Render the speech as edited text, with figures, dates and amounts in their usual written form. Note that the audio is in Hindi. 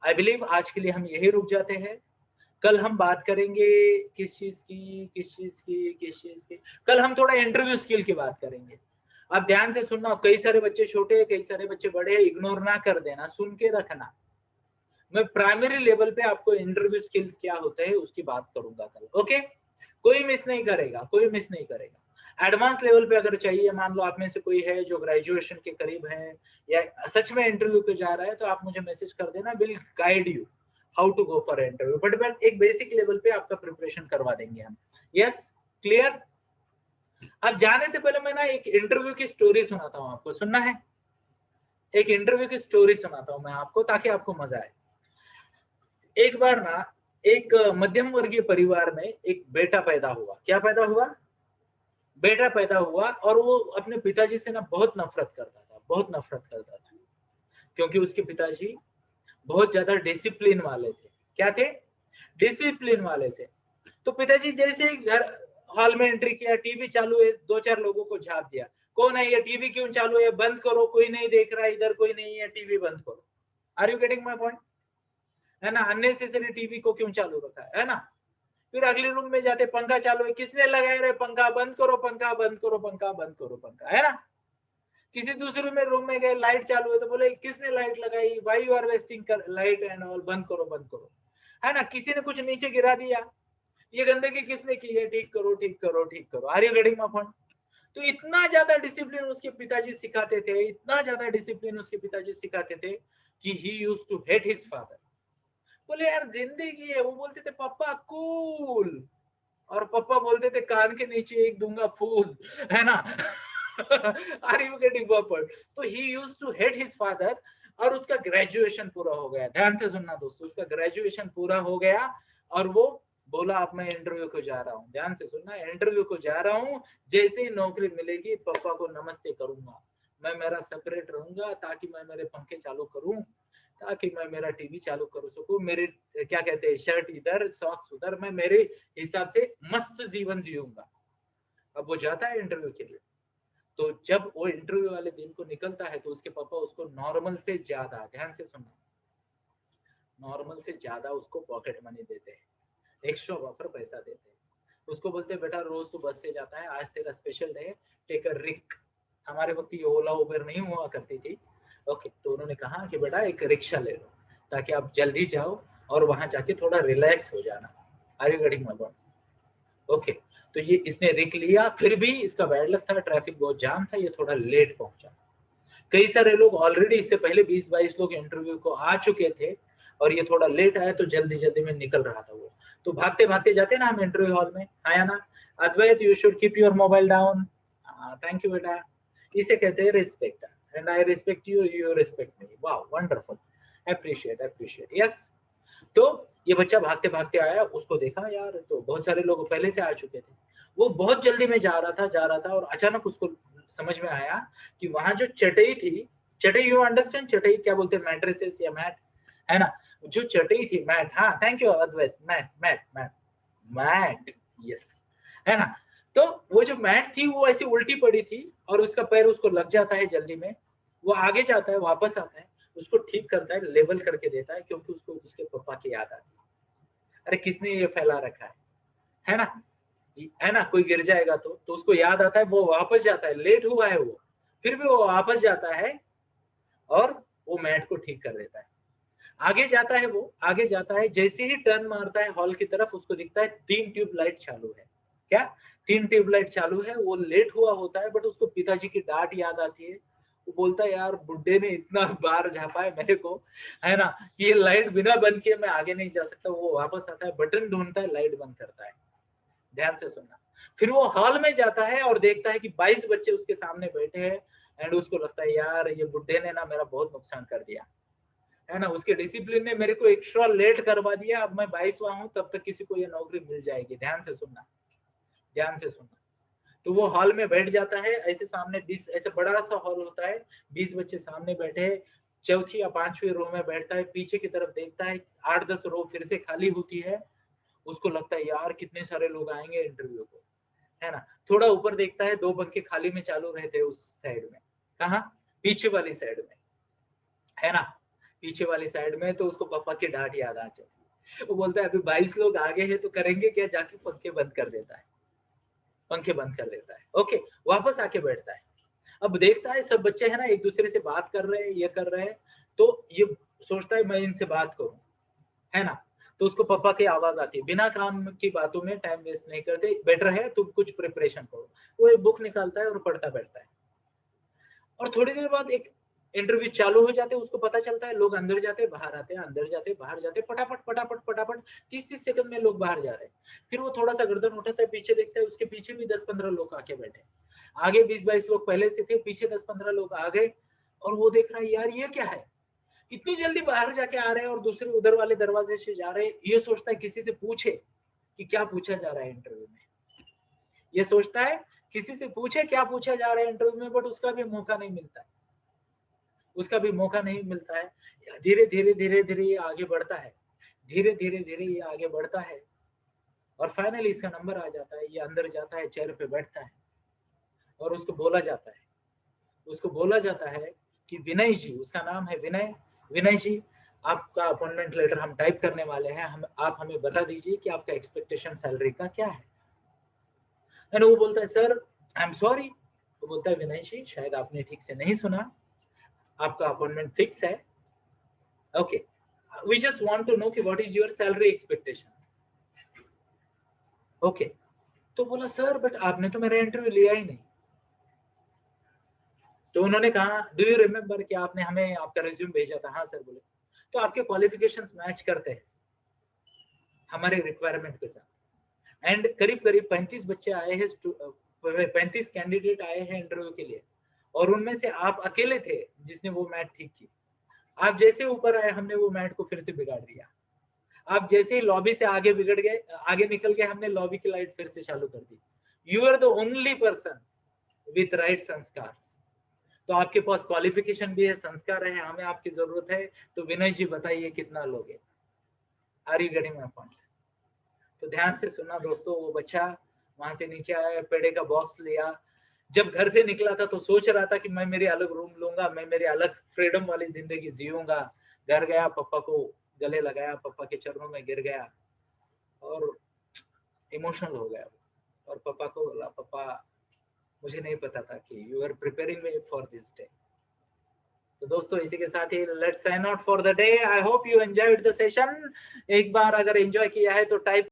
आई बिलीव आज के लिए हम यही रुक जाते हैं। कल हम बात करेंगे किस चीज की, किस चीज की, किस चीज की। कल हम थोड़ा इंटरव्यू स्किल की बात करेंगे। आप ध्यान से सुनना, कई सारे बच्चे छोटे हैं, कई सारे बच्चे बड़े हैं, इग्नोर ना कर देना, सुन के रखना। मैं प्राइमरी लेवल पे आपको इंटरव्यू स्किल्स क्या होते हैं उसकी बात करूंगा कल। ओके, कोई मिस नहीं करेगा, कोई मिस नहीं करेगा। एडवांस लेवल पे अगर चाहिए, मान लो आप में से कोई है जो ग्रेजुएशन के करीब है या सच में इंटरव्यू पे जा रहा है, तो आप मुझे मैसेज कर देना, will guide you how to go for interview. But एक बेसिक लेवल पे आपका प्रिपरेशन करवा देंगे हम। Yes, clear. अब जाने से पहले मैं ना एक इंटरव्यू की स्टोरी सुनाता हूँ आपको, सुनना है? एक इंटरव्यू की स्टोरी सुनाता हूँ मैं आपको ताकि आपको मजा आए। एक बार ना एक मध्यम वर्गीय परिवार में एक बेटा पैदा हुआ। क्या पैदा हुआ? बेटा पैदा हुआ, और वो अपने पिताजी से ना बहुत नफरत करता था, बहुत नफरत करता था, क्योंकि उसके पिताजी बहुत ज्यादा डिसिप्लिन वाले थे। क्या थे? डिसिप्लिन वाले थे। तो पिताजी जैसे ही घर हॉल में एंट्री किया, टीवी चालू है, दो चार लोगों को झाप दिया, कौन है ये, टीवी क्यों चालू है, बंद करो, कोई नहीं देख रहा, इधर कोई नहीं है, टीवी बंद करो। Are you getting my point? है ना, अननेसेसरी टीवी को क्यों चालू रखा है ना। फिर अगले रूम में जाते, पंखा चालू है, किसने लगाया रे, पंखा बंद करो, पंखा बंद करो, पंखा बंद करो, पंखा, है ना। किसी दूसरे में रूम में गए, लाइट चालू है, तो बोले किसने लाइट लगाई, why you are wasting light and all, बंद करो, बंद करो, है ना। किसी ने कुछ नीचे गिरा दिया, ये गंदगी किसने की है, ठीक करो, ठीक करो, ठीक करो। Are you getting my point? तो इतना ज्यादा डिसिप्लिन उसके पिताजी सिखाते थे, इतना ज्यादा डिसिप्लिन उसके पिताजी सिखाते थे कि he used to hate his father. बोले यार जिंदगी है, वो बोलते थे पापा कूल, और पापा बोलते थे कान के नीचे एक दूंगा फूल, है ना। Are you getting point? तो he used to hate his father, और उसका ग्रेजुएशन पूरा हो गया। ध्यान से सुनना दोस्तों, उसका ग्रेजुएशन पूरा हो गया, और वो बोला अब मैं इंटरव्यू को जा रहा हूँ। ध्यान से सुनना, इंटरव्यू को जा रहा हूँ, जैसे ही नौकरी मिलेगी पापा को नमस्ते करूंगा, मैं मेरा सेपरेट रहूंगा ताकि मैं मेरे पंखे चालू करूं, ताकि मैं मेरा टीवी चालू कर सकूं, मेरे क्या कहते हैं, शर्ट इधर, सॉक्स उधर, मैं मेरे हिसाब से मस्त जीवन जीऊंगा। अब वो जाता है इंटरव्यू के लिए, तो जब वो इंटरव्यू वाले दिन को निकलता है, तो उसके पापा उसको नॉर्मल से ज्यादा, ध्यान से सुनना, नॉर्मल से ज्यादा उसको पॉकेट मनी देते हैं, एक्स्ट्रा बफर पैसा देते हैं। उसको बोलते हैं बेटा रोज तो बस से जाता है, आज तेरा स्पेशल डे, टेक अ रिक। हमारे वक्त ये ओला उबर नहीं हुआ करती थी। ओके, तो उन्होंने कहा कि बेटा एक रिक्शा ले लो ताकि आप जल्दी जाओ और वहां जाके थोड़ा रिलैक्स हो जाना। Are you getting my point? Okay, तो ये इसने रिक लिया, फिर भी इसका बैड लक था, ट्रैफिक बहुत जाम था, ये थोड़ा लेट पहुंचा। कई सारे लोग ऑलरेडी इससे पहले 20-22 लोग इंटरव्यू को आ चुके थे, और ये थोड़ा लेट आया, तो जल्दी जल्दी में निकल रहा था वो। तो भागते भागते जाते ना हम इंटरव्यू हॉल में, आया ना, Advait you should keep your mobile down, thank you बेटा। इसे कहते हैं respect, and I respect you, you respect me, वाह वंडरफुल, अप्रिशिएट अप्रिशिएट, यस। तो ये बच्चा भागते भागते आया, उसको देखा यार, तो बहुत सारे लोग पहले से आ चुके थे, वो बहुत जल्दी में जा रहा था, और अचानक उसको समझ में आया कि वहां जो चटई थी, चटई, यू अंडरस्टैंड चटई क्या बोलते हैं, मैट्रेसेस या मैट, है ना, जो चटई थी, मैट, हाँ thank you Advait, mat mat mat mat, yes, है ना। तो वो जो मैट थी वो ऐसी उल्टी पड़ी थी, और उसका पैर उसको लग जाता है जल्दी में, वो आगे जाता है, वापस आता है, उसको ठीक करता है, लेवल करके देता है, क्योंकि उसको उसके पापा की याद आती है। अरे किसने ये फैला रखा है ना, है ना, कोई गिर जाएगा तो उसको याद आता है, वो वापस जाता है, लेट हुआ है वो, फिर भी वो वापस जाता है, और वो मैट को ठीक कर देता है। आगे जाता है, वो आगे जाता है, जैसे ही टर्न मारता है हॉल की तरफ, उसको दिखता है 3 ट्यूब लाइट चालू है। क्या? 3 ट्यूब लाइट चालू है। वो लेट हुआ होता है, बट उसको पिताजी की डांट याद आती है। वो बोलता है यार बुड्ढे ने इतना बार झापा है मेरे को, है ना, कि ये लाइट बिना बंद किए मैं आगे नहीं जा सकता। वो वापस आता है, बटन ढूंढता है, लाइट बंद करता है। ध्यान से सुनना। फिर वो हॉल में जाता है और देखता है कि 22 बच्चे उसके सामने बैठे हैं, एंड उसको लगता है यार ये बुड्ढे ने ना मेरा बहुत नुकसान कर दिया, है ना, उसके डिसिप्लिन ने मेरे को एक्स्ट्रा लेट करवा दिया, अब मैं 22वां हूं, तब तक किसी को ये नौकरी मिल जाएगी। ध्यान से सुनना, ध्यान से सुनना। तो वो हॉल में बैठ जाता है, ऐसे सामने 20, ऐसे बड़ा सा हॉल होता है, 20 बच्चे सामने बैठे हैं, चौथी या पांचवी रो में बैठता है, पीछे की तरफ देखता है, 8-10 रो फिर से खाली होती है। उसको लगता है यार कितने सारे लोग आएंगे इंटरव्यू को, है ना। थोड़ा ऊपर देखता है, 2 पंखे खाली में चालू रहते हैं उस साइड में, कहा, पीछे वाली साइड में, है ना। पीछे वाली साइड में, तो उसको पापा की डांट याद आ जाती। वो बोलता है अभी 22 लोग आगे हैं तो करेंगे क्या, जाके पंखे बंद कर देता है, पंखे बंद कर देता है। ओके, वापस आके बैठता है। अब देखता है सब बच्चे है ना एक दूसरे से बात कर रहे हैं, ये कर रहे हैं, तो ये सोचता है मैं इनसे बात करूं, है ना। तो उसको पापा की आवाज आती है, बिना काम की बातों में टाइम वेस्ट नहीं करते, बेटर है तुम कुछ प्रिपरेशन करो। वो एक बुक निकालता है और पढ़ता बैठता है। और थोड़ी देर बाद एक इंटरव्यू चालू हो जाते हैं, उसको पता चलता है लोग अंदर जाते बाहर आते हैं, अंदर जाते बाहर जाते, फटाफट फटाफट फटाफट 30-30 सेकंड में लोग बाहर जा रहे हैं। फिर वो थोड़ा सा गर्दन उठाता है, पीछे देखता है, उसके पीछे भी 10-15 लोग आके बैठे। आगे 20-22 लोग पहले से थे, पीछे 10-15 लोग आ गए। और वो देख रहा है यार ये क्या है, इतनी जल्दी बाहर जाके आ रहे हैं और दूसरे उधर वाले दरवाजे से जा रहे हैं। ये सोचता है किसी से पूछे कि क्या पूछा जा रहा है इंटरव्यू में। ये सोचता है किसी से पूछे क्या पूछा जा रहा है इंटरव्यू में, बट उसका भी मौका नहीं मिलता है, उसका भी मौका नहीं मिलता है। धीरे धीरे धीरे धीरे ये आगे बढ़ता है, धीरे धीरे धीरे ये आगे बढ़ता है। और फाइनली इसका नंबर आ जाता है, ये अंदर जाता है, चेयर पे बैठता है और उसको बोला जाता है, उसको बोला जाता है कि विनय जी, उसका नाम है विनय, विनय जी आपका अपॉइंटमेंट लेटर हम टाइप करने वाले हैं, हम आप हमें बता दीजिए कि आपका एक्सपेक्टेशन सैलरी का क्या है। एंड वो बोलता है सर आई एम सॉरी। वो बोलता है विनय जी शायद आपने ठीक से नहीं सुना, आपका अपॉइंटमेंट फिक्स है। Okay, we just want to know कि what is your salary expectation. Okay, तो बोला सर बट आपने तो मेरा इंटरव्यू लिया ही नहीं। तो उन्होंने कहा डू यू रिमेम्बर कि आपने हमें आपका रिज्यूम भेजा था। हाँ सर। बोले तो आपके क्वालिफिकेशंस मैच करते हैं हमारे रिक्वायरमेंट के साथ। एंड करीब करीब 35 बच्चे आए हैं, 35 कैंडिडेट आए हैं इंटरव्यू के लिए, और उनमें से आप अकेले थे जिसने वो मैट ठीक की। आप जैसे ऊपर आए हमने वो मैट को फिर से बिगाड़ दिया। आप जैसे ही लॉबी से आगे बिगड़ गए, आगे निकल गए, हमने लॉबी की लाइट फिर से चालू कर दी। You are the only person with right sanskar. तो आपके पास क्वालिफिकेशन भी है, संस्कार है, हमें आपकी जरूरत है, तो विनय जी बताइए कितना लोगे, are you getting my point. तो ध्यान से सुनना दोस्तों, वो बच्चा वहां से नीचे आया, पेड़े का बॉक्स लिया। जब घर से निकला था तो सोच रहा था कि मैं मेरे अलग रूम लूंगा, मैं मेरे अलग फ्रीडम वाली जिंदगी जीऊंगा। घर गया, पापा को गले लगाया, पापा के चरणों में गिर गया और इमोशनल हो गया। और पापा को बोला पापा मुझे नहीं पता था कि you are preparing me for this day. तो दोस्तों इसी के साथ ही let's sign out for the day. I hope you enjoyed the session. एक बार अगर एंजॉय किया है तो टाइप